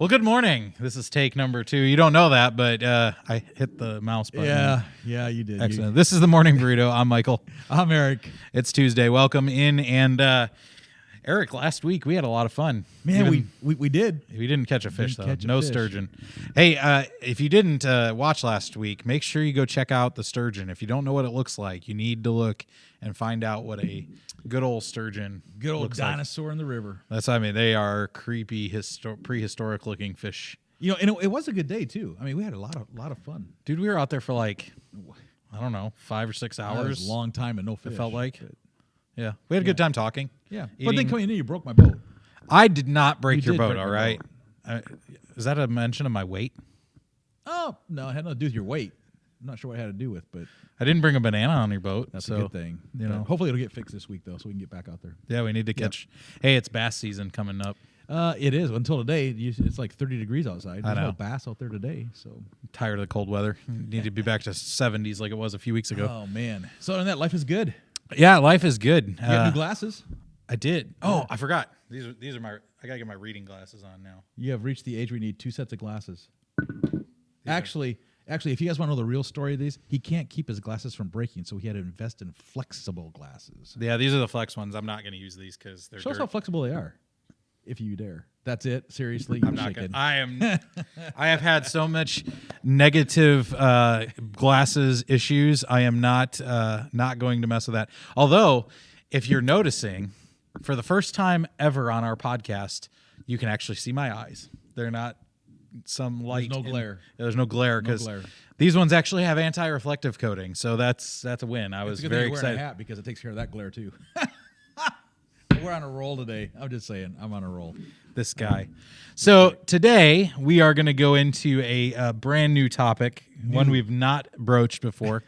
Well, good morning. This is take number 2. You don't know that, but I hit the mouse button. Yeah, you did. Excellent. This is the Morning Burrito. I'm Michael. I'm Eric. It's Tuesday. Welcome in. And Eric, last week we had a lot of fun. Man, we did. We didn't catch a fish, though. Catch a No fish. sturgeon. Hey, if you didn't watch last week, make sure you go check out the sturgeon. If you don't know what it looks like, you need to look and find out what a good old sturgeon Good old looks dinosaur in the river. That's, I mean, they are creepy, prehistoric looking fish. You know, and it was a good day too. I mean, we had a lot of fun. Dude, we were out there for like, I don't know, 5 or 6 hours. That was a long time and no fish. It felt like. But, Yeah. We had a good time talking. yeah. Eating. But then coming in, you broke my boat. I did not break You your did boat, break all my right? Is that a mention of my weight? Oh, no, it had nothing to do with your weight. I'm not sure what it had to do with, but I didn't bring a banana on your boat. that's so, a good thing. You know. Hopefully it'll get fixed this week though, so we can get back out there. Yeah, we need to catch. Hey, it's bass season coming up. It is. Until today, it's like 30 degrees outside. There's know. no bass out there today, so. I'm tired of the cold weather. Need to be back to 70s like it was a few weeks ago. Oh man. So in that life is good. Yeah, life is good. You got new glasses? I did. Oh, I forgot. These are my. I gotta get my reading glasses on now. You have reached the age where you need 2 sets of glasses. Actually, if you guys want to know the real story of these, he can't keep his glasses from breaking, so he had to invest in flexible glasses. Yeah, these are the flex ones. I'm not gonna use these because they're. Show us how flexible they are, if you dare. That's it. Seriously, I'm not gonna. I have had so much negative glasses issues. I am not going to mess with that. Although, if you're noticing, for the first time ever on our podcast, you can actually see my eyes. They're not some light. There's no glare. There's no glare No because glare. these ones actually have anti-reflective coating. So that's a win. I was It's a good very thing you're wearing excited. a hat because it takes care of that glare too. We're on a roll today. I'm just saying, I'm on a roll. This guy. So today we are going to go into a brand new topic, one we've not broached before,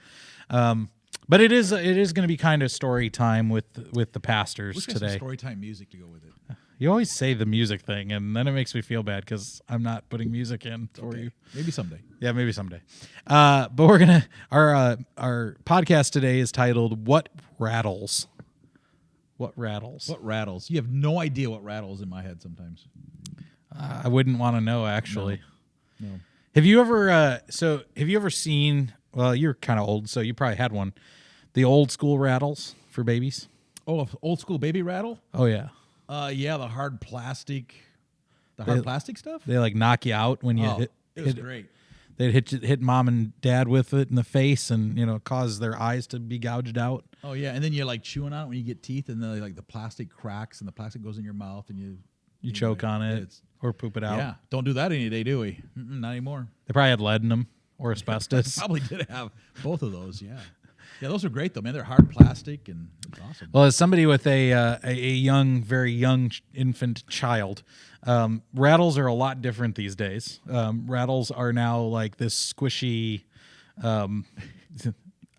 but it is going to be kind of story time with the pastors Let's get some today. story time music to go with it. You always say the music thing, and then it makes me feel bad because I'm not putting music in for you. Maybe someday. Yeah, maybe someday. But we're gonna our podcast today is titled "What Rattles." What rattles? What rattles? You have no idea what rattles in my head sometimes. I wouldn't want to know actually. No. Have you ever seen? Well, you're kind of old, so you probably had one. The old school rattles for babies. Oh, old school baby rattle? Oh yeah, Yeah, the hard plastic. The hard plastic stuff? they like knock you out when you hit. It was great. They'd hit mom and dad with it in the face, and cause their eyes to be gouged out. Oh yeah, and then you're like chewing on it when you get teeth, and then like the plastic cracks, and the plastic goes in your mouth, and You choke on it It's, or poop it out. yeah, don't do that any day, do we? Not anymore. They probably had lead in them or asbestos. Probably did have both of those. Yeah, yeah, those are great though, man. They're hard plastic, and it's awesome. Well, as somebody with a very young infant child, rattles are a lot different these days. Rattles are now like this squishy.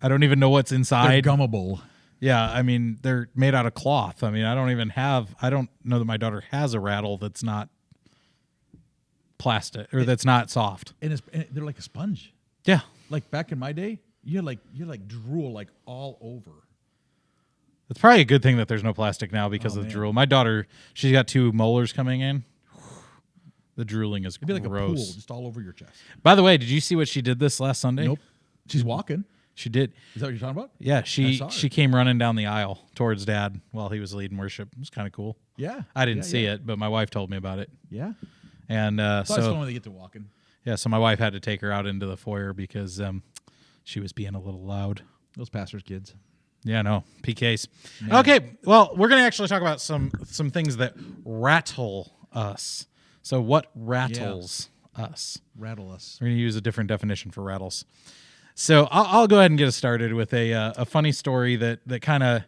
I don't even know what's They're inside. gummable. Yeah, I mean they're made out of cloth. I mean I don't know that my daughter has a rattle that's not plastic or that's not soft. And they're like a sponge. Yeah. Like back in my day, you're like drool like all over. It's probably a good thing that there's no plastic now because Oh, of the man. drool. My daughter, she's got 2 molars coming in. The drooling is It'd be like a pool, gross. just all over your chest. By the way, did you see what she did this last Sunday? Nope. She's walking. She did. Is that what you're talking about? Yeah, I she saw her. she came running down the aisle towards Dad while he was leading worship. It was kind of cool. Yeah. I didn't Yeah, see yeah. it, but my wife told me about it. Yeah. And It's always fun so when they get to walking. yeah, so my wife had to take her out into the foyer because she was being a little loud. Those pastors' kids. Yeah, no, PKs. Man. Okay, well, we're going to actually talk about some things that rattle us. So what rattles us? Rattle us. We're going to use a different definition for rattles. So I'll go ahead and get us started with a funny story that kind of,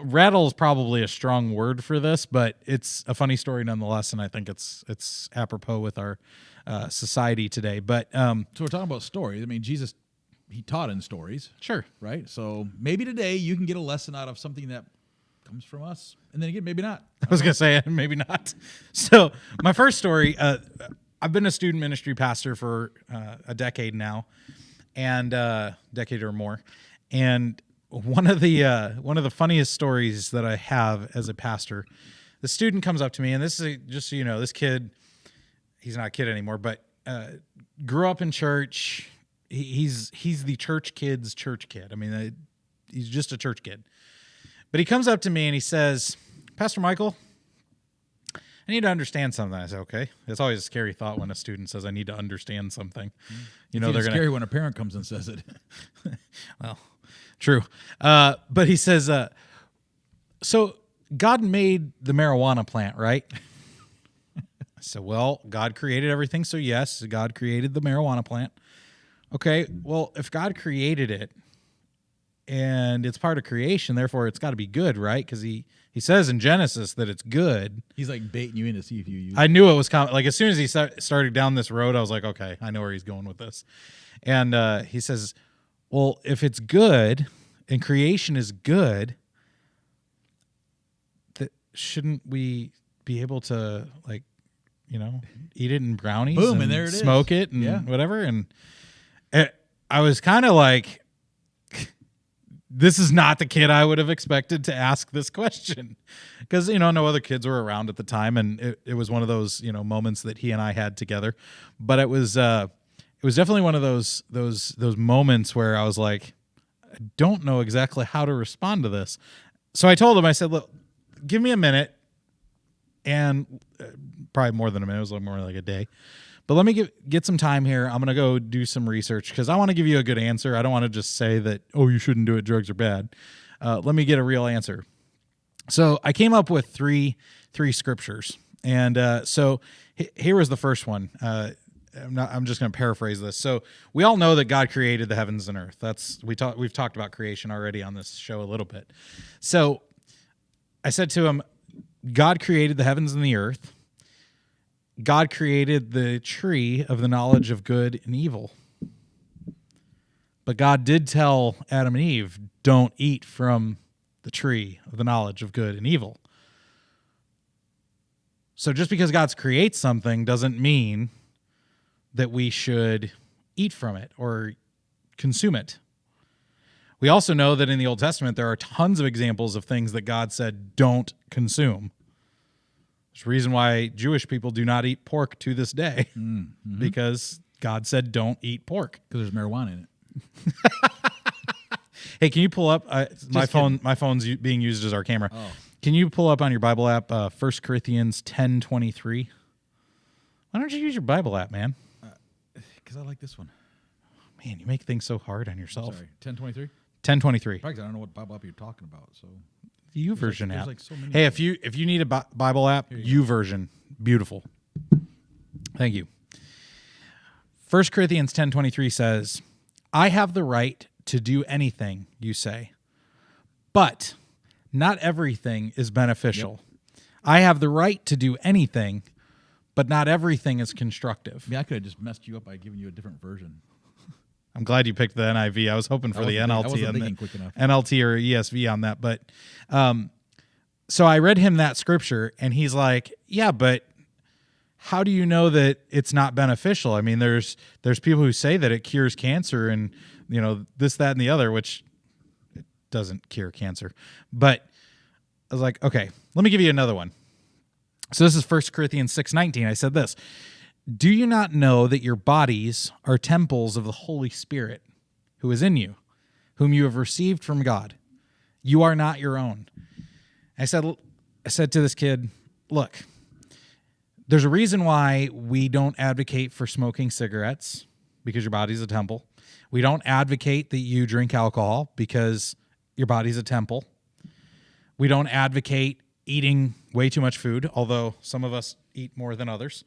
rattle is probably a strong word for this, but it's a funny story nonetheless, and I think it's apropos with our society today. But So we're talking about stories. I mean, Jesus, he taught in stories, sure. right? So maybe today you can get a lesson out of something that comes from us. And then again, maybe not. I was going to say maybe not. So my first story, I've been a student ministry pastor for a decade now, and decade or more. And one of the funniest stories that I have as a pastor, the student comes up to me, and this is just so you know, this kid, he's not a kid anymore, but grew up in church. He's the church kid's church kid. I mean, he's just a church kid. But he comes up to me and he says, Pastor Michael, I need to understand something. I said, okay. It's always a scary thought when a student says, I need to understand something. You know, they're scary when a parent comes and says it. Well, true. But he says, so God made the marijuana plant, right? I said, well, God created everything. So yes, God created the marijuana plant. Okay. Well, if God created it and it's part of creation, therefore it's got to be good, right? Because he says in Genesis that it's good. He's like baiting you in to see if you use I knew it was coming. Like as soon as he started down this road, I was like, okay, I know where he's going with this. And he says, well, if it's good and creation is good, shouldn't we be able to, like, you know, eat it in brownies? Boom, and there it is. Smoke it and whatever. And I was kind of like, this is not the kid I would have expected to ask this question, because, you know, no other kids were around at the time. And it was one of those, you know, moments that he and I had together. But it was definitely one of those moments where I was like, I don't know exactly how to respond to this. So I told him, I said, look, give me a minute, and probably more than a minute. It was more like a day. But let me get some time here. I'm going to go do some research because I want to give you a good answer. I don't want to just say that, oh, you shouldn't do it, drugs are bad. Let me get a real answer. So I came up with three scriptures. And so here was the first one. I'm just going to paraphrase this. So we all know that God created the heavens and earth. We've talked about creation already on this show a little bit. So I said to him, God created the heavens and the earth. God created the tree of the knowledge of good and evil. But God did tell Adam and Eve, don't eat from the tree of the knowledge of good and evil. So just because God creates something doesn't mean that we should eat from it or consume it. We also know that in the Old Testament, there are tons of examples of things that God said, don't consume. There's a reason why Jewish people do not eat pork to this day, because God said, don't eat pork. Because there's marijuana in it. Hey, can you pull up my phone? My phone's being used as our camera. Oh. Can you pull up on your Bible app 1 Corinthians 10:23? Why don't you use your Bible app, man? Because I like this one. Man, you make things so hard on yourself. Sorry, 10:23? 10:23. I don't know what Bible app you're talking about, so... The YouVersion app. Like so many. Hey, if you need a Bible app, YouVersion, beautiful. Thank you. 1 Corinthians 10:23 says, I have the right to do anything, you say, but not everything is beneficial. Yep. I have the right to do anything, but not everything is constructive. I could have just messed you up by giving you a different version. I'm glad you picked the NIV. I was hoping for the NLT and the NLT or ESV on that. But so I read him that scripture, and he's like, yeah, but how do you know that it's not beneficial? I mean, there's people who say that it cures cancer and, you know, this, that, and the other, which it doesn't cure cancer. But I was like, okay, let me give you another one. So this is 1 Corinthians 6:19. I said this. Do you not know that your bodies are temples of the Holy Spirit who is in you, whom you have received from God? You are not your own. I said to this kid, look, there's a reason why we don't advocate for smoking cigarettes, because your body's a temple. We don't advocate that you drink alcohol because your body's a temple. We don't advocate eating way too much food, although some of us eat more than others.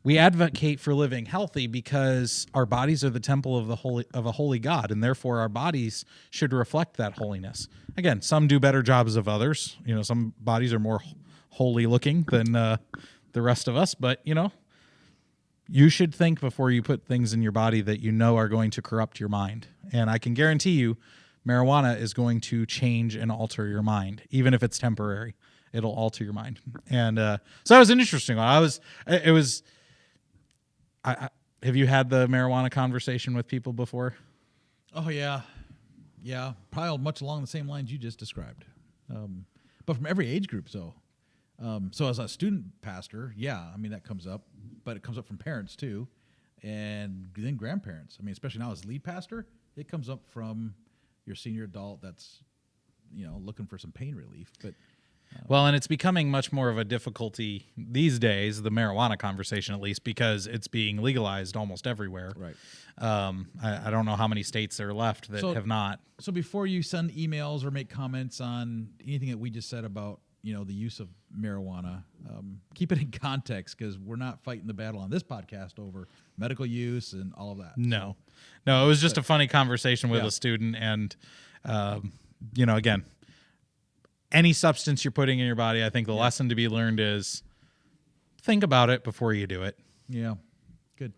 We advocate for living healthy because our bodies are the temple of a holy God, and therefore our bodies should reflect that holiness. Again, some do better jobs of others. You know, some bodies are more holy looking than the rest of us, but you know, you should think before you put things in your body that you know are going to corrupt your mind. And I can guarantee you, marijuana is going to change and alter your mind, even if it's temporary. It'll alter your mind. And so that was an interesting one. Have you had the marijuana conversation with people before? Oh, yeah. Yeah, probably much along the same lines you just described. But from every age group, so. So as a student pastor, yeah, I mean, that comes up, but it comes up from parents too, and then grandparents. I mean, especially now as lead pastor, it comes up from your senior adult that's, looking for some pain relief. But Well, and it's becoming much more of a difficulty these days, the marijuana conversation at least, because it's being legalized almost everywhere. right. I don't know how many states are left that have not. So before you send emails or make comments on anything that we just said about the use of marijuana, keep it in context, because we're not fighting the battle on this podcast over medical use and all of that. No, it was just a funny conversation with a student, and again, any substance you're putting in your body, I think the lesson to be learned is think about it before you do it. Yeah, good.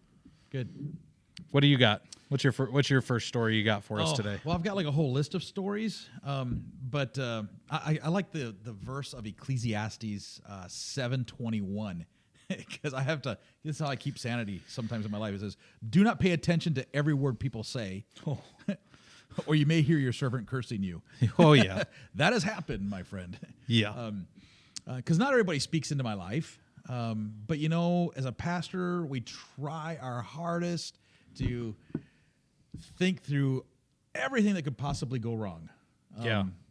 What do you got? What's your first story you got for us today? Well, I've got like a whole list of stories, but I like the verse of Ecclesiastes 7:21, because I have to. This is how I keep sanity sometimes in my life. It says, "Do not pay attention to every word people say, or you may hear your servant cursing you." Oh yeah, that has happened, my friend. Yeah, because not everybody speaks into my life, but as a pastor, we try our hardest to think through everything that could possibly go wrong.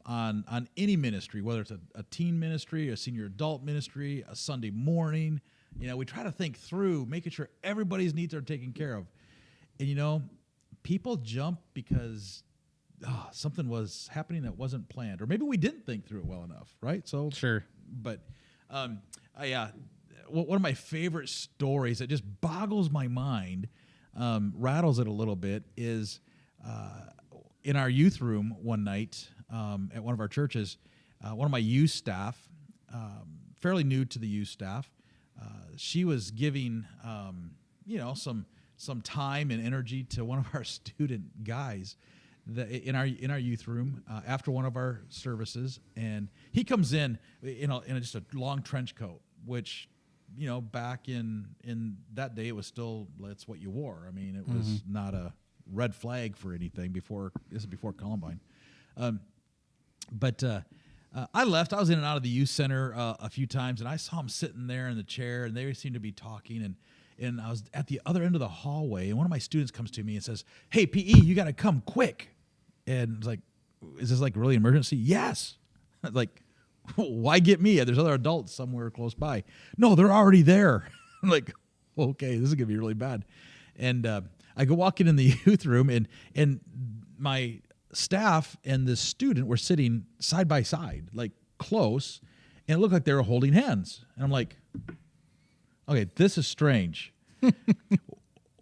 On any ministry, whether it's a teen ministry, a senior adult ministry, a Sunday morning, we try to think through making sure everybody's needs are taken care of. And people jump because something was happening that wasn't planned, or maybe we didn't think through it well enough, right? So sure. But one of my favorite stories that just boggles my mind, rattles it a little bit, is in our youth room one night at one of our churches. One of my youth staff, fairly new to the youth staff, she was giving some time and energy to one of our student guys in our youth room after one of our services, and he comes in just a long trench coat, which back in that day, it was still, that's what you wore. I mean, it was not a red flag for anything before. This is before Columbine. But I left. I was in and out of the youth center a few times, and I saw him sitting there in the chair, and they seemed to be talking. And I was at the other end of the hallway, and one of my students comes to me and says, "Hey, PE, you got to come quick." And it's like, "Is this like really emergency?" "Yes." Like, "Why get me? There's other adults somewhere close by." "No, they're already there." I'm like, "Okay, this is gonna be really bad." And I go walking in the youth room, and my staff and this student were sitting side by side, like close, and it looked like they were holding hands. And I'm like, "Okay, this is strange."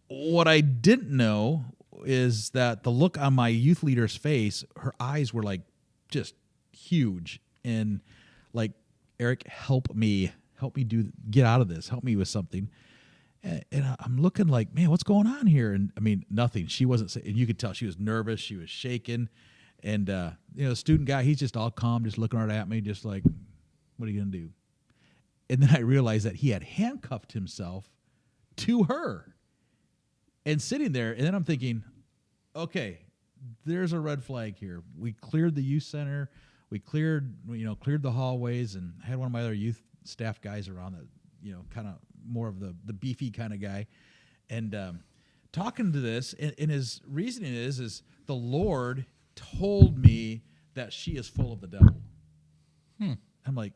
What I didn't know is that the look on my youth leader's face, her eyes were like just huge, and like, "Eric, help me get out of this. Help me with something." And I'm looking like, "Man, what's going on here?" And I mean, nothing. She wasn't, and you could tell she was nervous. She was shaking. And, the student guy, he's just all calm, just looking right at me, just like, "What are you going to do?" And then I realized that he had handcuffed himself to her and sitting there. And then I'm thinking, okay, there's a red flag here. We cleared the youth center. We cleared the hallways, and I had one of my other youth staff guys around that, kind of more of the beefy kind of guy. And talking to this, and his reasoning is the Lord told me that she is full of the devil. I'm like,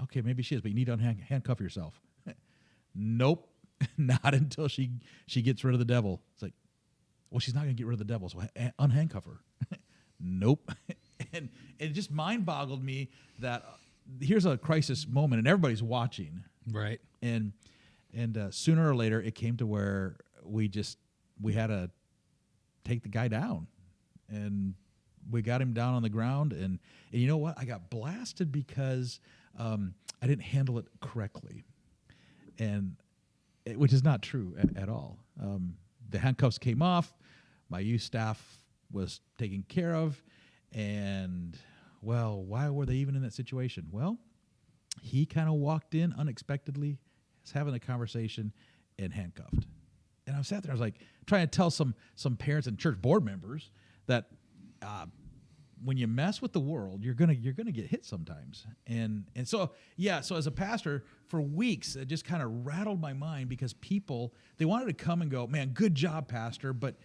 okay, maybe she is, but you need to handcuff yourself. Nope, not until she gets rid of the devil. It's like, well, she's not going to get rid of the devil, so unhandcuff her. Nope. And it just mind boggled me that here's a crisis moment, and everybody's watching. Right. And sooner or later, it came to where we had to take the guy down, and we got him down on the ground. And you know what? I got blasted because I didn't handle it correctly, which is not true at all. The handcuffs came off. My youth staff was taken care of. And, well, why were they even in that situation? Well, he kind of walked in unexpectedly, was having a conversation, and handcuffed. And I sat there, I was like, trying to tell some parents and church board members that, when you mess with the world, you're gonna get hit sometimes. And so so as a pastor, for weeks it just kind of rattled my mind because people, they wanted to come and go, man, good job, pastor, but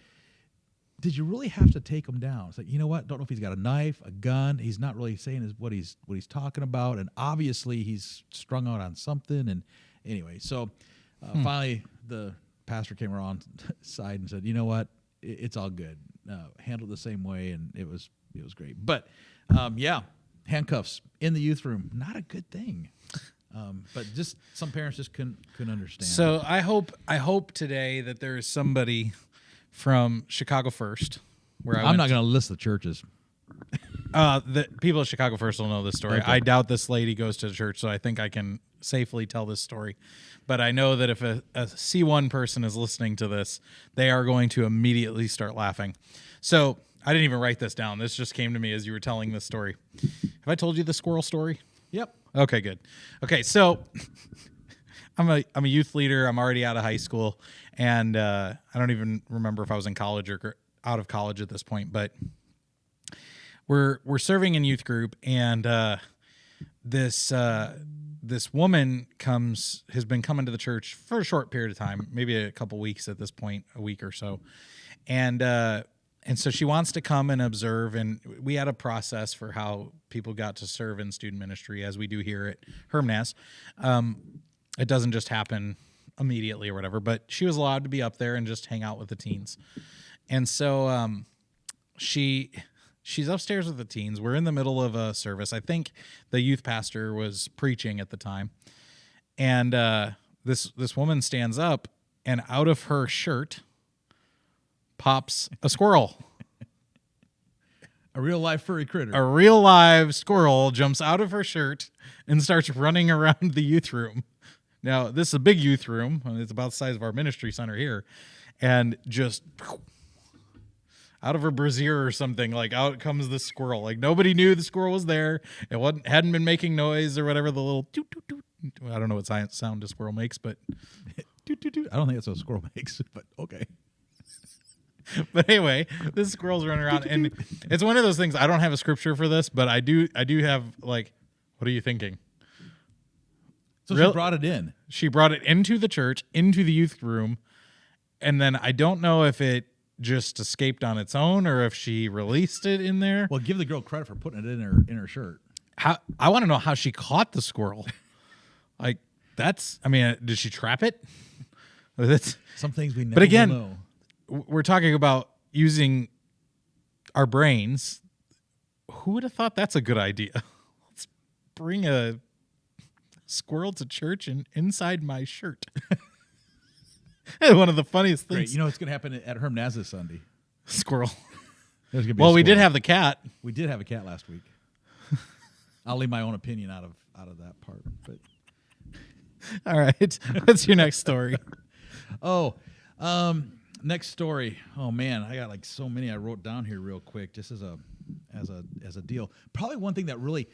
did you really have to take him down? It's like, you know what? Don't know if he's got a knife, a gun. He's not really saying what he's talking about, and obviously he's strung out on something. And anyway, so finally the pastor came around side and said, you know what? It's all good. Handled the same way, and it was great. But handcuffs in the youth room, not a good thing. But just some parents just couldn't understand. So I hope today that there is somebody from Chicago First, where I'm not going to list the churches. The people at Chicago First will know this story. Okay. I doubt this lady goes to church, so I think I can safely tell this story. But I know that if a C1 person is listening to this, they are going to immediately start laughing. So I didn't even write this down. This just came to me as you were telling this story. Have I told you the squirrel story? Yep. Okay, good. Okay, so I'm a youth leader. I'm already out of high school, and I don't even remember if I was in college or out of college at this point. But we're serving in youth group, and this woman has been coming to the church for a short period of time, maybe a couple weeks at this point, a week or so, and so she wants to come and observe. And we had a process for how people got to serve in student ministry, as we do here at Hermnas. It doesn't just happen immediately or whatever, but she was allowed to be up there and just hang out with the teens. And so she's upstairs with the teens. We're in the middle of a service. I think the youth pastor was preaching at the time. And this woman stands up, and out of her shirt pops a squirrel. A real life furry critter. A real live squirrel jumps out of her shirt and starts running around the youth room. Now, this is a big youth room. It's about the size of our ministry center here. And just out of her brassiere or something, like out comes the squirrel. Like nobody knew the squirrel was there. It hadn't been making noise or whatever, the little toot, toot, toot. I don't know what sound a squirrel makes, but toot, toot, toot. I don't think that's what a squirrel makes, but okay. But anyway, this squirrel's running around, and it's one of those things. I don't have a scripture for this, but I do have, like, what are you thinking? So she brought it in. She brought it into the church, into the youth room, and then I don't know if it just escaped on its own or if she released it in there. Well, give the girl credit for putting it in her shirt. I want to know how she caught the squirrel. Like, did she trap it? Some things we never But again, know. We're talking about using our brains. Who would have thought that's a good idea? Let's bring a squirrel to church and inside my shirt. One of the funniest things. Great. You know what's going to happen at Hermnas this Sunday? Squirrel. There's gonna be Well, we did have the cat. We did have a cat last week. I'll leave my own opinion out of that part. But all right. What's your next story? Next story. Oh man, I got like so many I wrote down here real quick, just as a deal. Probably one thing that really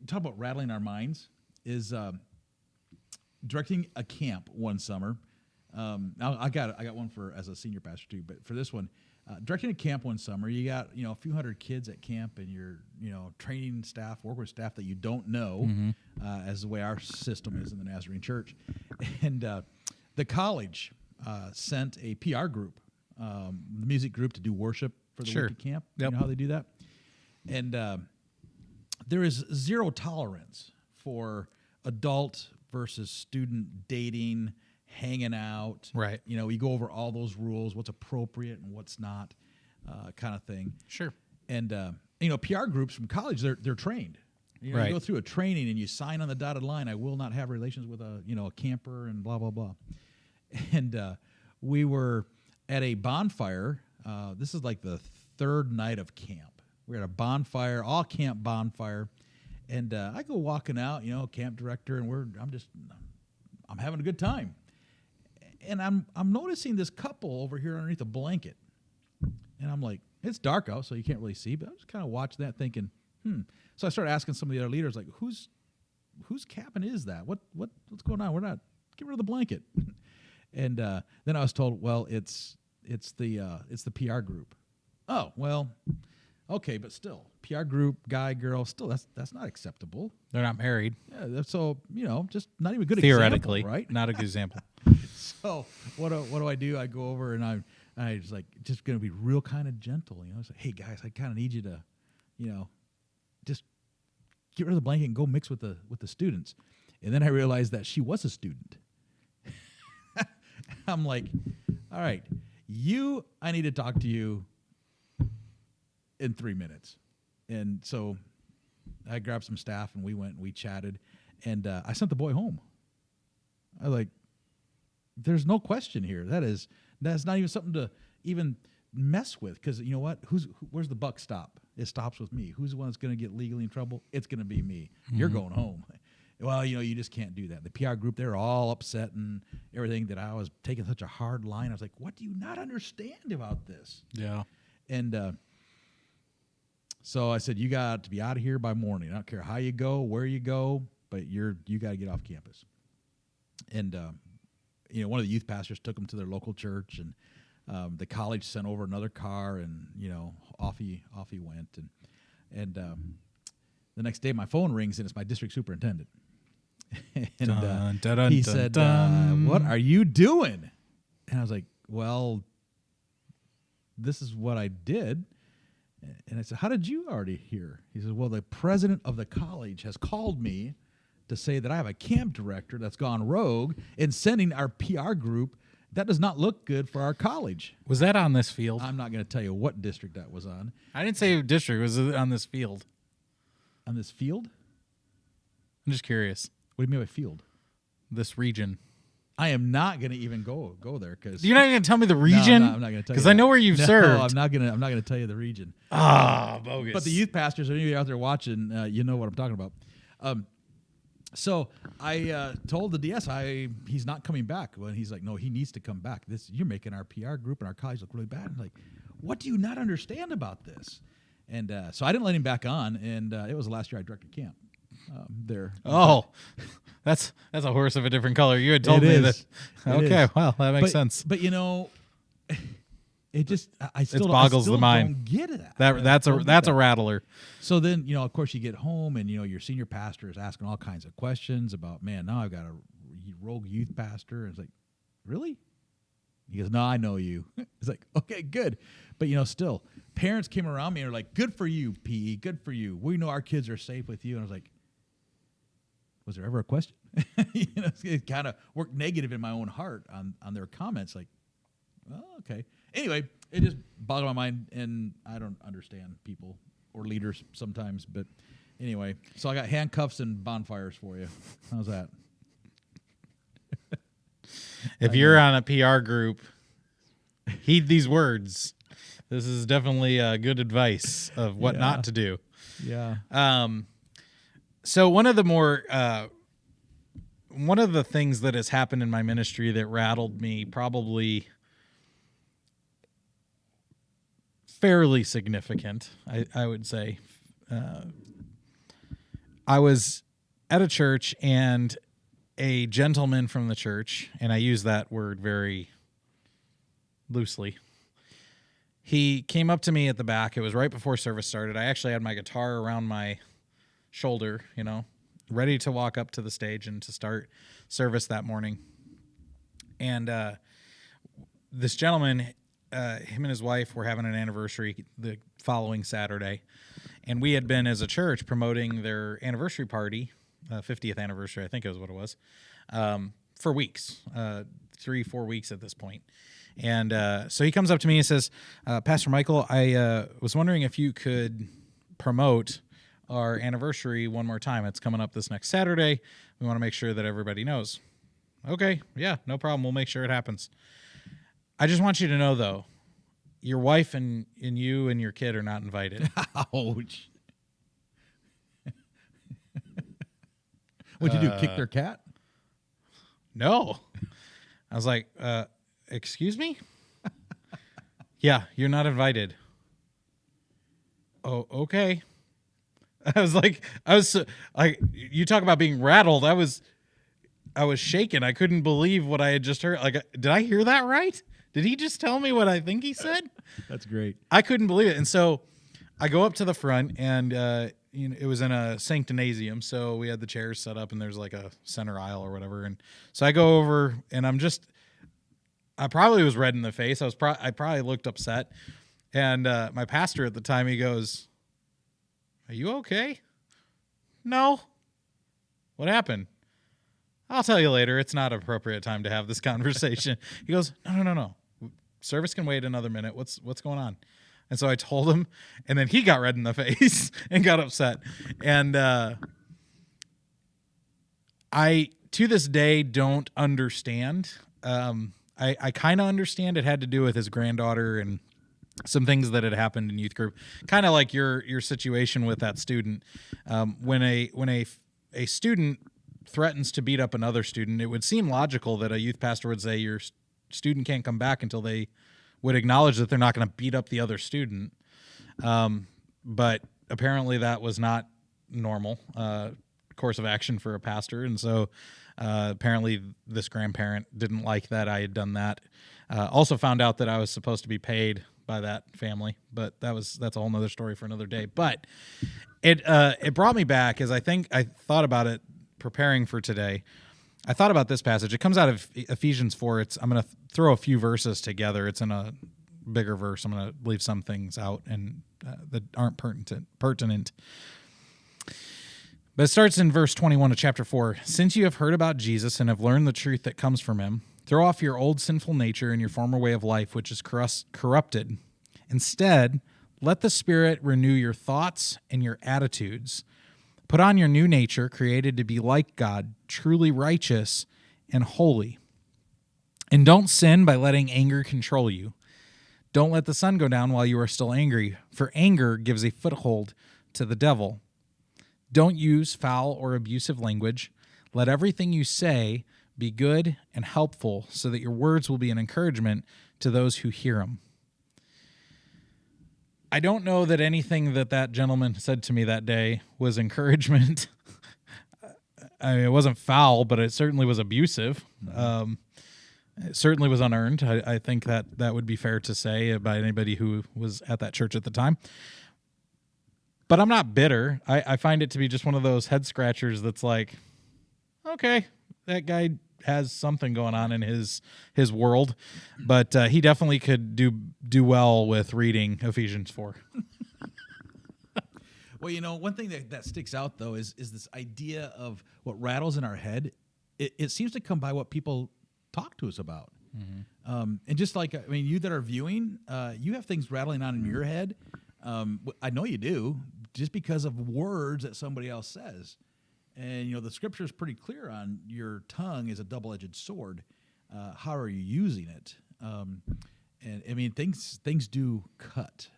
talk about rattling our minds is directing a camp one summer. I got one for as a senior pastor too, but for this one, directing a camp one summer, you got a few hundred kids at camp, and you're training staff, work with staff that you don't know, as the way our system is in the Nazarene Church, and the college sent a PR group, the music group, to do worship for the week at camp. Yep. You know how they do that? And there is zero tolerance for adult versus student dating, hanging out. Right. We go over all those rules, what's appropriate and what's not, kind of thing. Sure. And, PR groups from college, they're trained. You go through a training and you sign on the dotted line, I will not have relations with a camper and blah, blah, blah. And we were at a bonfire. This is like the third night of camp. We're at a bonfire, all camp bonfire. And I go walking out, camp director, and I'm having a good time. And I'm noticing this couple over here underneath a blanket. And I'm like, it's dark out, so you can't really see, but I'm just kind of watching that thinking, So I started asking some of the other leaders, like, whose cabin is that? What's going on? Get rid of the blanket. And then I was told, well, it's the PR group. Oh, well, Okay, but still, PR group, guy, girl, still that's not acceptable. They're not married. Yeah, so just not even a good Theoretically, example, right? not a good example. So what do? I go over and I was like, just gonna be real kind of gentle, It's like, hey guys, I kind of need you to, just get rid of the blanket and go mix with the students. And then I realized that she was a student. I'm like, all right, I need to talk to you in 3 minutes. And so I grabbed some staff and we went and we chatted, and I sent the boy home. I was like, there's no question here. That's not even something to even mess with, because you know what? Where's the buck stop? It stops with me. Who's the one that's going to get legally in trouble? It's going to be me. Mm-hmm. You're going home. Well, you just can't do that. The PR group, they're all upset and everything that I was taking such a hard line. I was like, what do you not understand about this? Yeah. And so I said, you got to be out of here by morning. I don't care how you go, where you go, but you got to get off campus. And one of the youth pastors took him to their local church, and the college sent over another car, and off he went. And the next day, my phone rings, and it's my district superintendent. And he said, "What are you doing?" And I was like, "Well, this is what I did." And I said, "How did you already hear?" He said, "Well, the president of the college has called me to say that I have a camp director that's gone rogue and sending our PR group. That does not look good for our college." Was that on this field? I'm not going to tell you what district that was on. I didn't say district. Was it on this field? On this field? I'm just curious. What do you mean by field? This region. I am not going to even go there, because you're not going to tell me the region. No, I'm not going to tell you, because I know where you've served. I'm not going to tell you the region. Bogus. But the youth pastors, if you're out there watching, you know what I'm talking about. So I told the DS he's not coming back. Well, he's like, no, he needs to come back. You're making our PR group and our college look really bad. I'm like, what do you not understand about this? And so I didn't let him back on, and it was the last year I directed camp there. Oh, that's a horse of a different color. You had told me that. Okay, well, that makes sense. But it just I still boggles the mind. Don't get it. That's a rattler. So then of course you get home, and your senior pastor is asking all kinds of questions about, man, now I've got a rogue youth pastor. And it's like, really? He goes, no, I know you. It's like, okay, good. But still, parents came around me and were like, good for you, PE, good for you. We know our kids are safe with you. And I was like, was there ever a question? It kind of worked negative in my own heart on their comments. Like, well, okay. Anyway, it just boggled my mind, and I don't understand people or leaders sometimes. But anyway, so I got handcuffs and bonfires for you. How's that? If you're on a PR group, heed these words. This is definitely good advice of what not to do. Yeah. So one of the things that has happened in my ministry that rattled me probably fairly significant, I would say. I was at a church, and a gentleman from the church, and I use that word very loosely, he came up to me at the back. It was right before service started. I actually had my guitar around my shoulder, ready to walk up to the stage and to start service that morning. And this gentleman, him and his wife were having an anniversary the following Saturday, and we had been as a church promoting their anniversary party, 50th anniversary, I think it was what it was, for weeks, 3-4 weeks at this point. And so he comes up to me and says, Pastor Michael, I was wondering if you could promote our anniversary one more time. It's coming up this next Saturday. We want to make sure that everybody knows. Okay, yeah, no problem. We'll make sure it happens. I just want you to know, though, your wife and you and your kid are not invited. Ouch. What'd you do, kick their cat? No. I was like, excuse me? Yeah, you're not invited. Oh, okay. I was you talk about being rattled. I was shaken. I couldn't believe what I had just heard. Like, did I hear that right? Did he just tell me what I think he said? That's great. I couldn't believe it. And so I go up to the front, and it was in a sanctinasium, so we had the chairs set up, and there's like a center aisle or whatever. And so I go over, and I probably was red in the face. I probably looked upset, and my pastor at the time, he goes, "Are you okay?" "No." "What happened?" "I'll tell you later. It's not an appropriate time to have this conversation." He goes, No. Service can wait another minute. What's going on?" And so I told him, and then he got red in the face and got upset. And I, to this day, don't understand. I kind of understand. It had to do with his granddaughter and some things that had happened in youth group, kind of like your situation with that student. When a student threatens to beat up another student, it would seem logical that a youth pastor would say your student can't come back until they would acknowledge that they're not going to beat up the other student. But apparently that was not normal course of action for a pastor. And so apparently this grandparent didn't like that I had done that. Also found out that I was supposed to be paid by that family, but that's a whole nother story for another day. But it brought me back, as I thought about it preparing for today. I thought about this passage. It comes out of Ephesians 4. I'm going to throw a few verses together. It's in a bigger verse. I'm going to leave some things out and that aren't pertinent. But it starts in verse 21 of chapter 4. "Since you have heard about Jesus and have learned the truth that comes from him, throw off your old sinful nature and your former way of life, which is corrupted. Instead, let the Spirit renew your thoughts and your attitudes. Put on your new nature, created to be like God, truly righteous and holy. And don't sin by letting anger control you. Don't let the sun go down while you are still angry, for anger gives a foothold to the devil. Don't use foul or abusive language. Let everything you say be good and helpful, so that your words will be an encouragement to those who hear them." I don't know that anything that gentleman said to me that day was encouragement. I mean, it wasn't foul, but it certainly was abusive. It certainly was unearned. I think that would be fair to say by anybody who was at that church at the time. But I'm not bitter. I find it to be just one of those head scratchers that's like, okay, that guy has something going on in his world, but he definitely could do well with reading Ephesians 4. Well, one thing that sticks out, though, is this idea of what rattles in our head. It seems to come by what people talk to us about. Mm-hmm. And just like, you that are viewing, you have things rattling on in your head. I know you do, just because of words that somebody else says. And, the scripture is pretty clear on your tongue is a double-edged sword. How are you using it? And things do cut.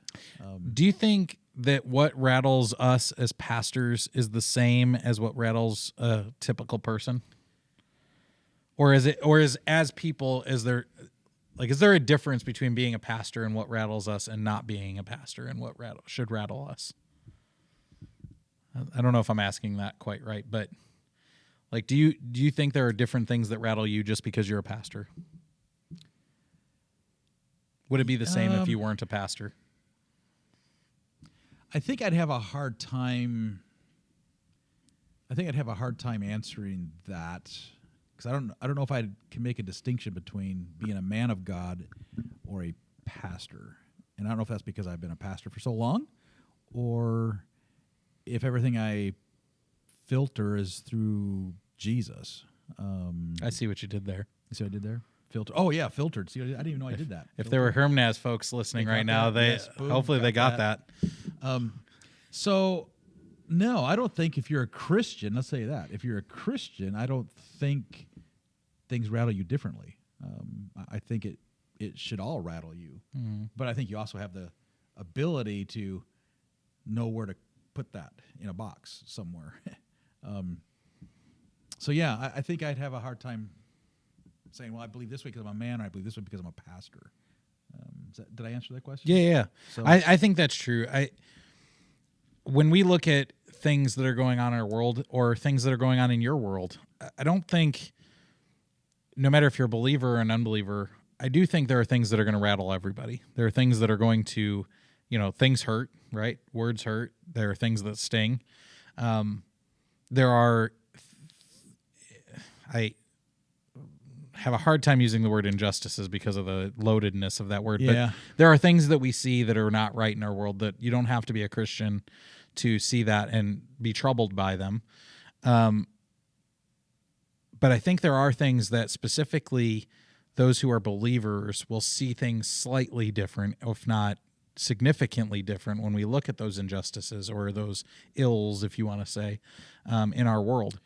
Do you think that what rattles us as pastors is the same as what rattles a typical person? Or is there a difference between being a pastor and what rattles us and not being a pastor and what should rattle us? I don't know if I'm asking that quite right, but do you think there are different things that rattle you just because you're a pastor? Would it be the same if you weren't a pastor? I think I'd have a hard time answering that, because I don't know if I can make a distinction between being a man of God or a pastor. And I don't know if that's because I've been a pastor for so long, or if everything I filter is through Jesus. I see what you did there. You see what I did there? Filter. Oh, yeah, filtered. See, I didn't even know I did that. If there were Hermnaz folks listening right now, hopefully they got that. So, no, I don't think if you're a Christian, let's say that. If you're a Christian, I don't think things rattle you differently. I think it should all rattle you. Mm-hmm. But I think you also have the ability to know where to put that in a box somewhere. So, yeah, I think I'd have a hard time saying, well, I believe this way because I'm a man, or I believe this way because I'm a pastor. Did I answer that question? Yeah. So, I think that's true. When we look at things that are going on in our world or things that are going on in your world, I don't think, no matter if you're a believer or an unbeliever, I do think there are things that are going to rattle everybody. There are things that are going to things hurt, right? Words hurt. There are things that sting. There are, I have a hard time using the word injustices because of the loadedness of that word. Yeah. But there are things that we see that are not right in our world that you don't have to be a Christian to see that and be troubled by them. But I think there are things that specifically those who are believers will see things slightly different, if not significantly different, when we look at those injustices or those ills, if you want to say, in our world.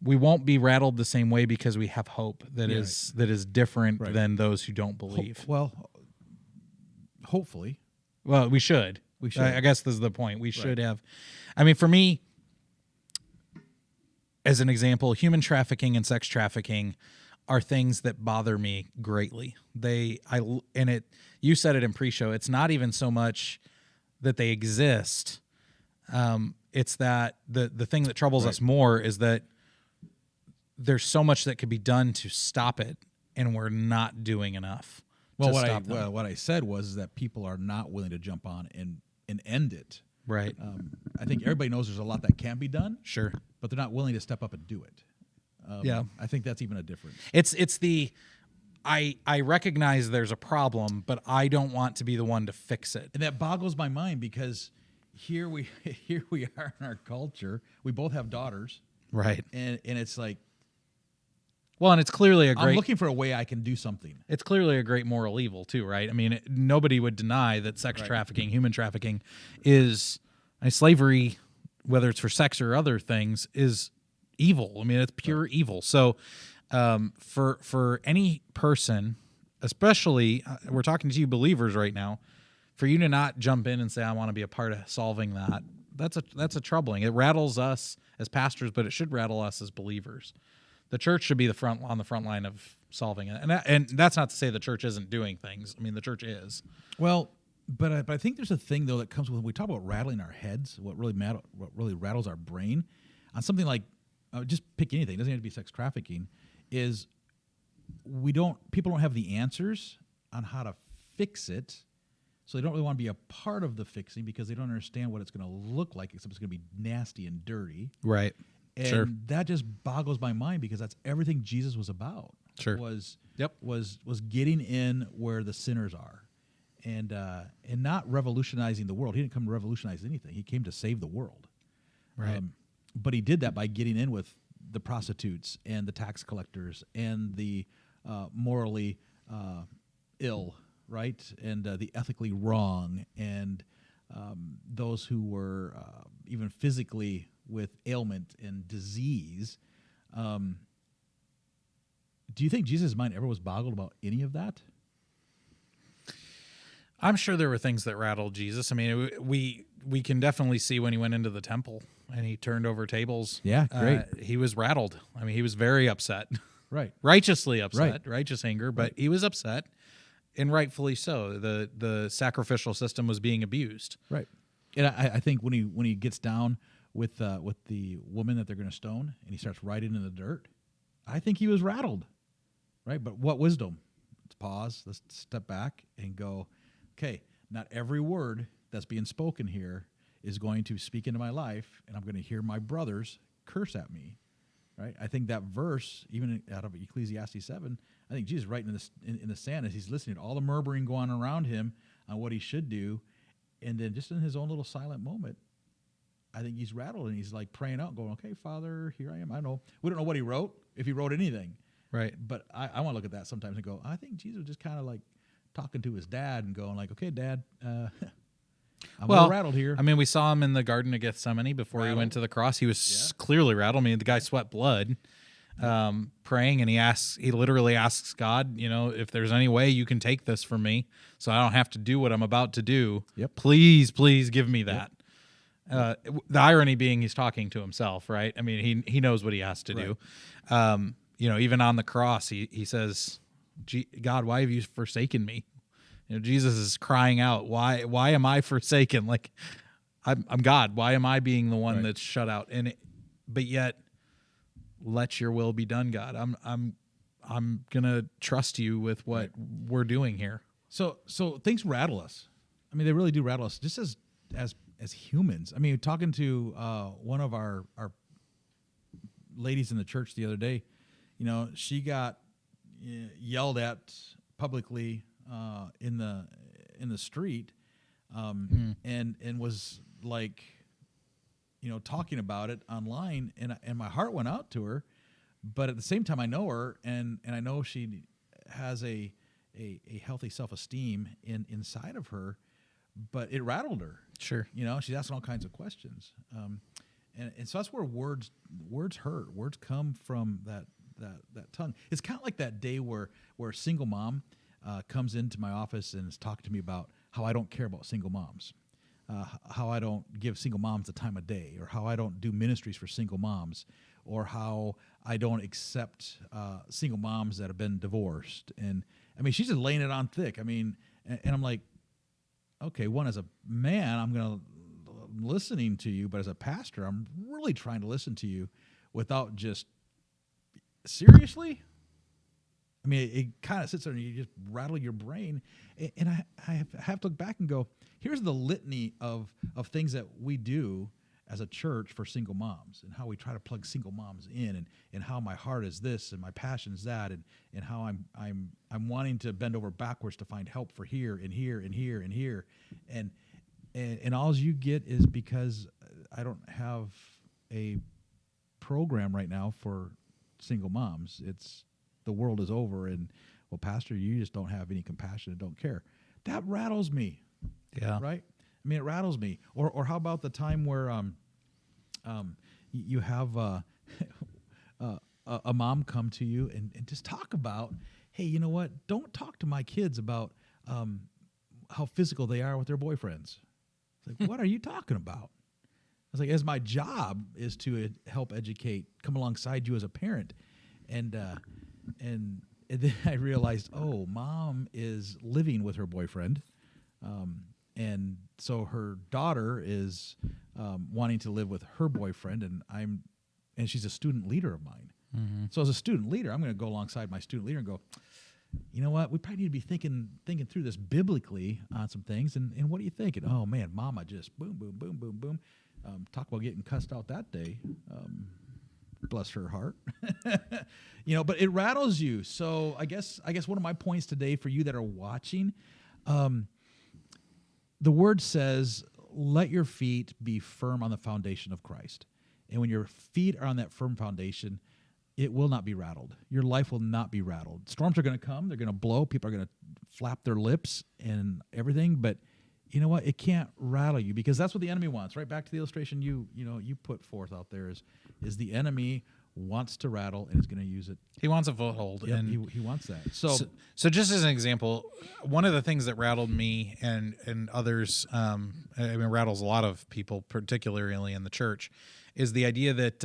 We won't be rattled the same way because we have hope that is different than those who don't believe. Hopefully. Well, we should. We should. I guess this is the point. We should have. I mean, for me, as an example, human trafficking and sex trafficking are things that bother me greatly. You said it in pre-show. It's not even so much that they exist. It's that the thing that troubles us more is that there's so much that could be done to stop it, and we're not doing enough. Well, what I said was that people are not willing to jump on and end it. Right. I think everybody knows there's a lot that can be done. Sure. But they're not willing to step up and do it. Yeah. I think that's even a difference. I recognize there's a problem, but I don't want to be the one to fix it. And that boggles my mind because here we are in our culture. We both have daughters. Right. And it's like, well, and it's clearly I'm looking for a way I can do something. It's clearly a great moral evil too, right? I mean, nobody would deny that sex trafficking, human trafficking, is slavery, whether it's for sex or other things, is evil. I mean, it's pure evil. So, for any person, especially we're talking to you believers right now, for you to not jump in and say, "I want to be a part of solving that," that's a troubling. It rattles us as pastors, but it should rattle us as believers. The church should be on the front line of solving it, and that's not to say the church isn't doing things. I mean, the church is. Well, but I think there's a thing though that comes with when we talk about rattling our heads. What really rattles our brain on something like just pick anything. It doesn't have to be sex trafficking. Is people don't have the answers on how to fix it, so they don't really want to be a part of the fixing because they don't understand what it's going to look like, except it's going to be nasty and dirty. Right. And that just boggles my mind because that's everything Jesus was about. Sure. Was getting in where the sinners are, and not revolutionizing the world. He didn't come to revolutionize anything. He came to save the world. Right. But he did that by getting in with the prostitutes and the tax collectors and the morally ill, right, and the ethically wrong, and those who were even physically with ailment and disease. Do you think Jesus' mind ever was boggled about any of that? I'm sure there were things that rattled Jesus. I mean, we can definitely see when he went into the temple and he turned over tables. Yeah, great. He was rattled. I mean, he was very upset. Right. Righteously upset, righteous anger, but he was upset, and rightfully so. The sacrificial system was being abused. Right. And I think when he gets down with the woman that they're going to stone, and he starts writing in the dirt, I think he was rattled, right? But what wisdom? Let's pause. Let's step back and go, okay, not every word that's being spoken here is going to speak into my life, and I'm going to hear my brothers curse at me, right? I think that verse, even out of Ecclesiastes 7, I think Jesus writing in the sand as he's listening to all the murmuring going on around him on what he should do, and then just in his own little silent moment, I think he's rattled and he's like praying out, going, "Okay, Father, here I am." I don't know. We don't know what he wrote, if he wrote anything. Right. But I want to look at that sometimes and go, I think Jesus was just kind of like talking to his dad and going like, "Okay, Dad, I'm a little rattled here." I mean, we saw him in the Garden of Gethsemane before he went to the cross. He was clearly rattled. I mean, the guy sweat blood, praying, and he literally asks God, if there's any way you can take this from me so I don't have to do what I'm about to do. Yep. Please give me that. Yep. The irony being he's talking to himself, right? I mean, he knows what he has to do. Even on the cross, he says, "God, why have you forsaken me?" Jesus is crying out, "Why am I forsaken? Like, I'm God. Why am I being the one that's shut out?" But yet, let your will be done, God. I'm gonna trust you with what we're doing here. So things rattle us. I mean, they really do rattle us just as humans. I mean, talking to one of our ladies in the church the other day, she got yelled at publicly in the street, and was like, talking about it online, and my heart went out to her, but at the same time I know her, and I know she has a healthy self-esteem inside of her, but it rattled her. Sure. She's asking all kinds of questions, and so that's where words hurt. Words come from that tongue. It's kind of like that day where a single mom comes into my office and is talking to me about how I don't care about single moms, how I don't give single moms the time of day, or how I don't do ministries for single moms, or how I don't accept single moms that have been divorced. And I mean, she's just laying it on thick. I mean, and I'm like, okay, as a man, I'm listening to you, but as a pastor, I'm really trying to listen to you without just seriously. I mean, it kind of sits there and you just rattle your brain. And I have to look back and go, here's the litany of things that we do as a church for single moms, and how we try to plug single moms in, and how my heart is this and my passion is that, and how I'm wanting to bend over backwards to find help for here and here and here and here. And all you get is because I don't have a program right now for single moms. It's the world is over, and well, pastor, you just don't have any compassion and don't care. That rattles me. Yeah. Right. I mean, it rattles me. Or how about the time where you have a mom come to you and just talk about, hey, you know what? Don't talk to my kids about how physical they are with their boyfriends. It's like, what are you talking about? I was like, as my job is to help educate, come alongside you as a parent, and then I realized, oh, mom is living with her boyfriend, and so her daughter is wanting to live with her boyfriend, and she's a student leader of mine. Mm-hmm. So as a student leader, I'm going to go alongside my student leader and go, you know what? We probably need to be thinking through this biblically on some things. And what are you thinking? Oh man, mama just boom, boom, boom, boom, boom. Talk about getting cussed out that day. Bless her heart. But it rattles you. So I guess one of my points today for you that are watching, the word says, let your feet be firm on the foundation of Christ. And when your feet are on that firm foundation, it will not be rattled. Your life will not be rattled. Storms are going to come. They're going to blow. People are going to flap their lips and everything. But you know what? It can't rattle you, because that's what the enemy wants. Right back to the illustration you put forth out there is the enemy wants to rattle and is going to use it. He wants a foothold. Yep, and he wants that. So just as an example, one of the things that rattled me and others, rattles a lot of people, particularly in the church, is the idea that,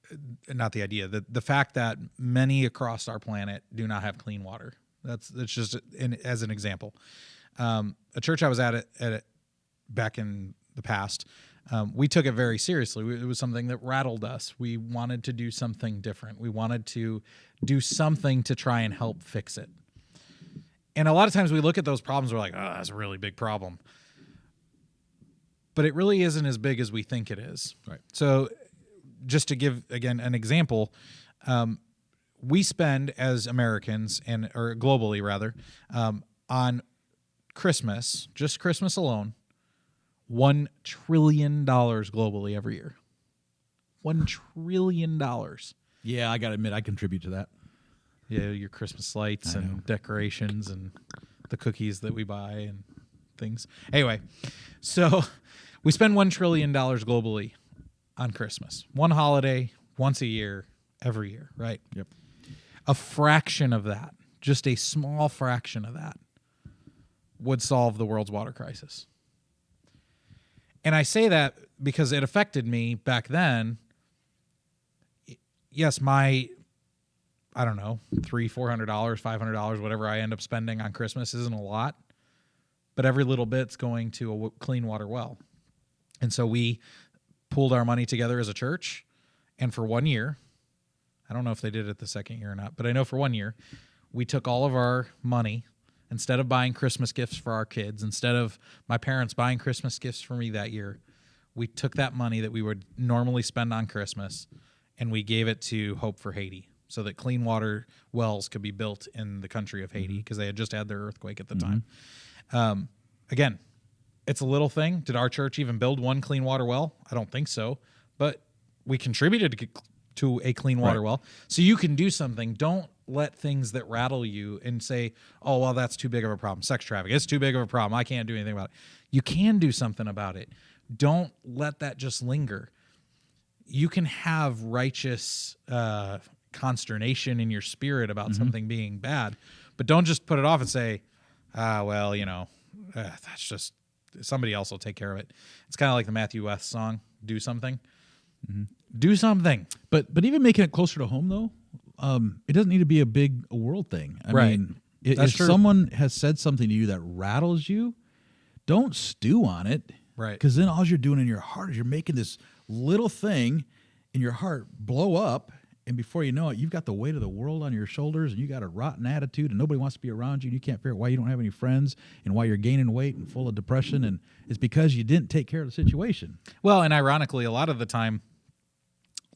the fact that many across our planet do not have clean water. That's just as an example. A church I was at back in the past, we took it very seriously. It was something that rattled us. We wanted to do something different. We wanted to do something to try and help fix it. And a lot of times we look at those problems, we're like, oh, that's a really big problem. But it really isn't as big as we think it is. Right. So just to give, again, an example, we spend as Americans, or globally rather, on Christmas, just Christmas alone, $1 trillion globally every year. $1 trillion. Yeah, I got to admit, I contribute to that. Yeah, your Christmas lights and decorations and the cookies that we buy and things. Anyway, so we spend $1 trillion globally on Christmas. One holiday, once a year, every year, right? Yep. A fraction of that, just a small fraction of that, would solve the world's water crisis. And I say that because it affected me back then. Yes, my, I don't know, $300, $400, $500, whatever I end up spending on Christmas isn't a lot, but every little bit's going to a clean water well. And so we pooled our money together as a church, and for 1 year, I don't know if they did it the second year or not, but I know for 1 year, we took all of our money instead of buying Christmas gifts for our kids, instead of my parents buying Christmas gifts for me that year, we took that money that we would normally spend on Christmas and we gave it to Hope for Haiti so that clean water wells could be built in the country of Haiti because they had just had their earthquake at the time. Again, it's a little thing. Did our church even build one clean water well? I don't think so. But we contributed to a clean water well. So you can do something. Don't let things that rattle you and say, oh, well, that's too big of a problem. Sex trafficking, it's too big of a problem. I can't do anything about it. You can do something about it. Don't let that just linger. You can have righteous consternation in your spirit about something being bad, but don't just put it off and say, well, that's just, somebody else will take care of it. It's kind of like the Matthew West song, Do Something. Do something. But even making it closer to home, though, it doesn't need to be a big world thing. I mean, if someone has said something to you that rattles you, don't stew on it. Right. Because then all you're doing in your heart is you're making this little thing in your heart blow up. And before you know it, you've got the weight of the world on your shoulders and you got a rotten attitude and nobody wants to be around you. And you can't figure out why you don't have any friends and why you're gaining weight and full of depression. And it's because you didn't take care of the situation. Well, and ironically, a lot of the time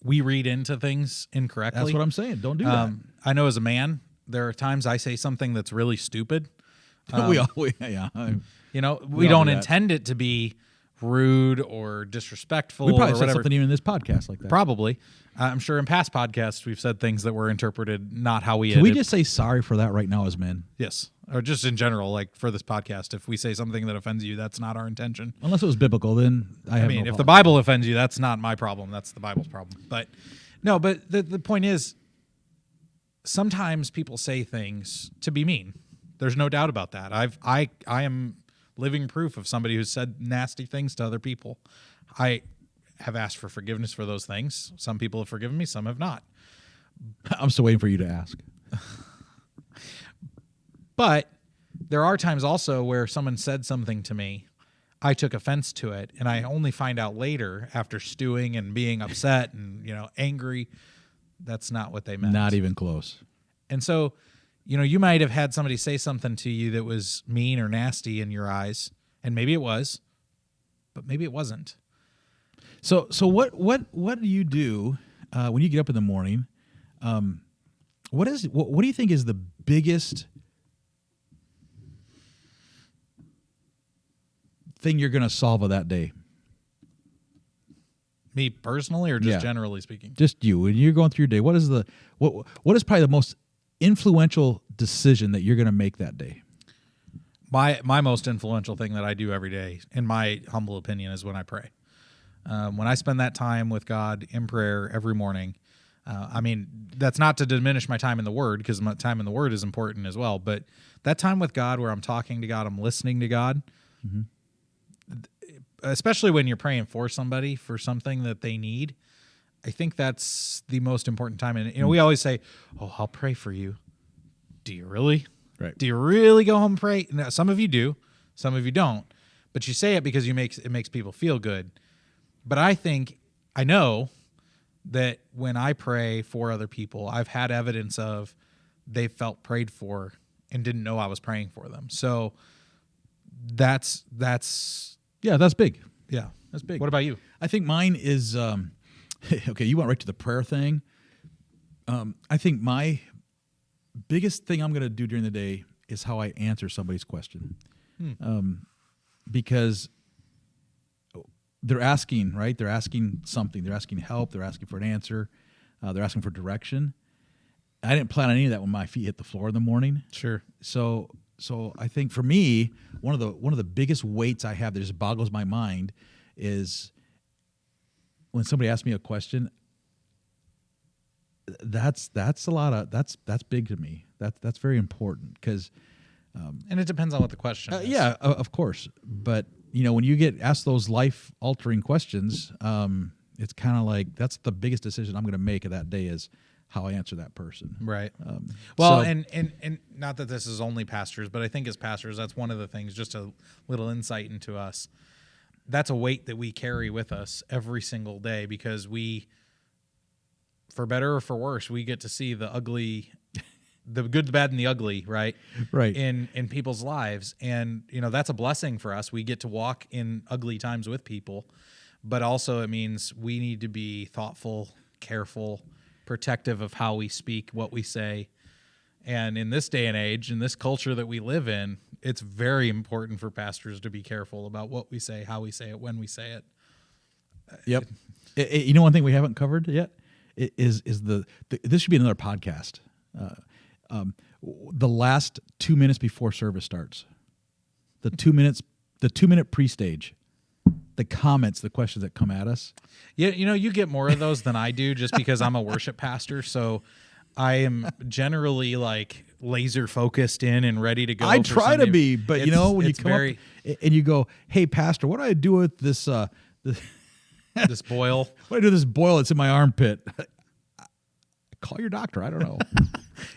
we read into things incorrectly. That's what I'm saying. Don't do that. I know as a man, there are times I say something that's really stupid. We don't intend it to be rude or disrespectful. We probably or said whatever. something even in this podcast like that. Probably. I'm sure in past podcasts we've said things that were interpreted not how we Can we just say sorry for that right now as men? Yes. Or just in general, like for this podcast, if we say something that offends you, that's not our intention. Unless it was biblical, then if the Bible offends you, that's not my problem. That's the Bible's problem. But no, but the point is, sometimes people say things to be mean. There's no doubt about that. I am living proof of somebody who's said nasty things to other people. I have asked for forgiveness for those things. Some people have forgiven me, some have not. I'm still waiting for you to ask. But there are times also where someone said something to me, I took offense to it, and I only find out later after stewing and being upset and angry, that's not what they meant. Not even close. And so, you might have had somebody say something to you that was mean or nasty in your eyes, and maybe it was, but maybe it wasn't. So what do you do when you get up in the morning? What do you think is the biggest thing you're going to solve of that day? Me personally, or just generally speaking? Just you. When you're going through your day, what is probably the most influential decision that you're going to make that day? My most influential thing that I do every day, in my humble opinion, is when I pray. When I spend that time with God in prayer every morning, that's not to diminish my time in the Word, because my time in the Word is important as well. But that time with God where I'm talking to God, I'm listening to God, especially when you're praying for somebody for something that they need, I think that's the most important time. And we always say, "Oh, I'll pray for you." Do you really? Right. Do you really go home and pray? Now, some of you do, some of you don't. But you say it because it makes people feel good. But I know that when I pray for other people, I've had evidence of they felt prayed for and didn't know I was praying for them. So that's big. Yeah, that's big. What about you? I think mine is okay. You went right to the prayer thing. I think my biggest thing I'm going to do during the day is how I answer somebody's question, because they're asking, right? They're asking something. They're asking help. They're asking for an answer. They're asking for direction. I didn't plan on any of that when my feet hit the floor in the morning. Sure. So I think for me, one of the biggest weights I have that just boggles my mind is when somebody asks me a question. That's big to me. That's very important because, and it depends on what the question is. Yeah, of course. But when you get asked those life altering questions, it's kind of like that's the biggest decision I'm going to make of that day is how I answer that person. Right. And not that this is only pastors, but I think as pastors, that's one of the things. Just a little insight into us. That's a weight that we carry with us every single day because we, for better or for worse, we get to see the ugly the good, the bad, and the ugly, right? Right. In people's lives, and that's a blessing for us. We get to walk in ugly times with people, but also it means we need to be thoughtful, careful, protective of how we speak, what we say. And in this day and age, in this culture that we live in, it's very important for pastors to be careful about what we say, how we say it, when we say it. Yep. One thing we haven't covered yet is this should be another podcast. The last 2 minutes before service starts, the 2-minute pre-stage, the comments, the questions that come at us. Yeah, you get more of those than I do, just because I'm a worship pastor. So I am generally like laser focused in and ready to go. I try to be, but when you come up and you go, "Hey, pastor, what do I do with this this boil? What do I do with this boil that's in my armpit?" Call your doctor. I don't know.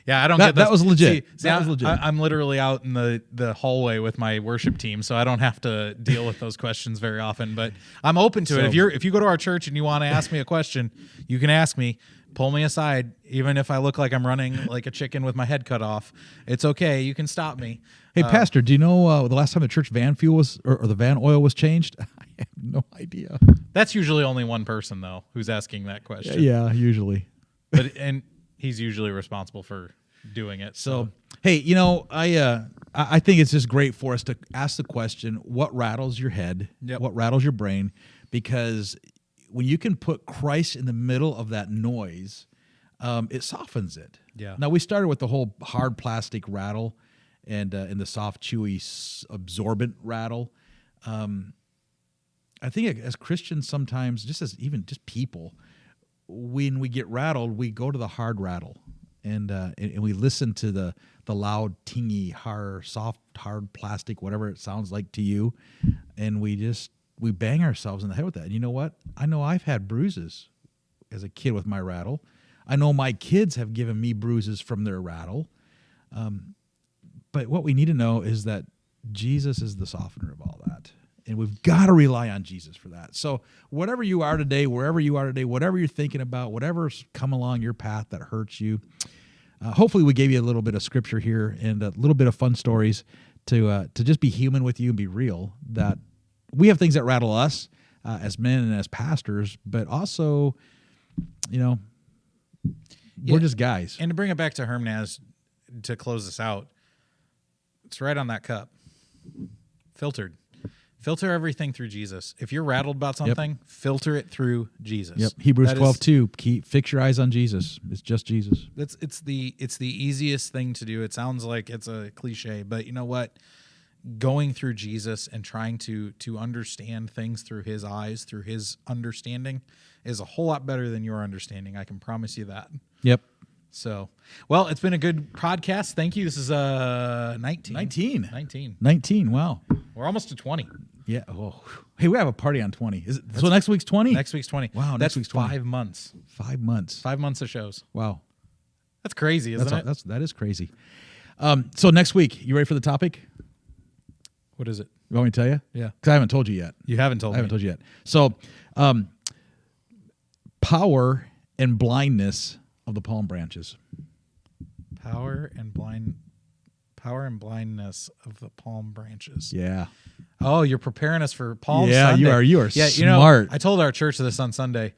Yeah, I don't get that was legit. See, that was legit. I'm literally out in the hallway with my worship team, so I don't have to deal with those questions very often. But I'm open to it. If you go to our church and you want to ask me a question, you can ask me. Pull me aside, even if I look like I'm running like a chicken with my head cut off. It's okay. You can stop me. Hey, Pastor, do you know the last time the church van fuel was or the van oil was changed? I have no idea. That's usually only one person though who's asking that question. Yeah, usually. And he's usually responsible for doing it. So hey, I think it's just great for us to ask the question: what rattles your head? Yep. What rattles your brain? Because when you can put Christ in the middle of that noise, it softens it. Yeah. Now we started with the whole hard plastic rattle, and the soft, chewy, absorbent rattle. I think as Christians sometimes, just people, when we get rattled, we go to the hard rattle, and we listen to the loud, tingy, soft, hard plastic, whatever it sounds like to you, and we bang ourselves in the head with that. And you know what? I know I've had bruises as a kid with my rattle. I know my kids have given me bruises from their rattle. But what we need to know is that Jesus is the softener of all that. And we've got to rely on Jesus for that. So whatever you are today, wherever you are today, whatever you're thinking about, whatever's come along your path that hurts you, hopefully we gave you a little bit of scripture here and a little bit of fun stories to just be human with you and be real, that we have things that rattle us as men and as pastors, but also, we're just guys. And to bring it back to Hermnaz, to close this out, it's right on that cup. Filtered. Filter everything through Jesus. If you're rattled about something, filter it through Jesus. Yep. Hebrews 12:2. Fix your eyes on Jesus. It's just Jesus. It's the easiest thing to do. It sounds like it's a cliche, but you know what? Going through Jesus and trying to understand things through his eyes, through his understanding, is a whole lot better than your understanding. I can promise you that. Yep. So, well, it's been a good podcast. Thank you. This is 19. 19. Wow. We're almost to 20. Yeah. Oh. Hey, we have a party on 20. So next week's 20? Next week's 20. Wow. That's next week's 20. 5 months. 5 months. 5 months of shows. Wow. That's crazy, isn't it? That is crazy. So next week, you ready for the topic? What is it? You want me to tell you? Yeah. Because I haven't told you yet. You haven't told me. I haven't told you yet. So, power and blindness of the palm branches. Power and blindness of the palm branches. Yeah. Oh, you're preparing us for Palm Sunday. Yeah, you are smart. I told our church this on Sunday.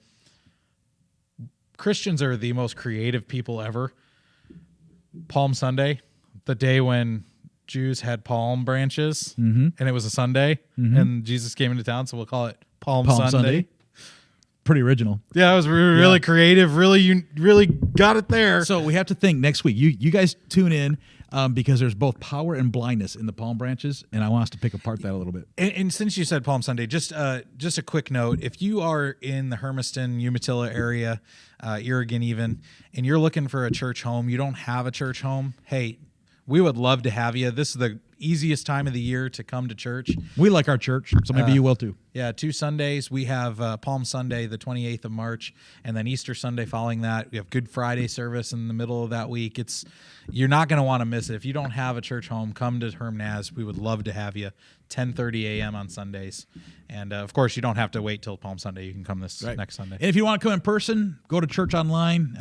Christians are the most creative people ever. Palm Sunday, the day when Jews had palm branches, and it was a Sunday, and Jesus came into town, so we'll call it Palm Sunday. Pretty original. Yeah, it was really creative. You really got it there. So we have to think next week. You guys tune in because there's both power and blindness in the palm branches, and I want us to pick apart that a little bit. And since you said Palm Sunday, just a quick note: if you are in the Hermiston, Umatilla area, Oregon even, and you're looking for a church home, you don't have a church home. Hey, we would love to have you. This is the easiest time of the year to come to church. We like our church, so maybe you will too. Yeah, 2 Sundays. We have Palm Sunday, the 28th of March, and then Easter Sunday following that. We have Good Friday service in the middle of that week. You're not going to want to miss it. If you don't have a church home, come to Hermnaz. We would love to have you. 10:30 a.m. on Sundays. And, of course, you don't have to wait till Palm Sunday. You can come next Sunday. And if you want to come in person, go to church online.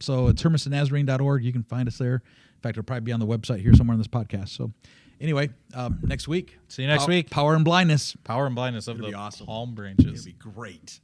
So it's hermesandnazarene.org. You can find us there. In fact, it'll probably be on the website here somewhere in this podcast. So anyway, next week. See you next week. Power and blindness. Power and blindness of It'll the be awesome. palm branches. It'll be great.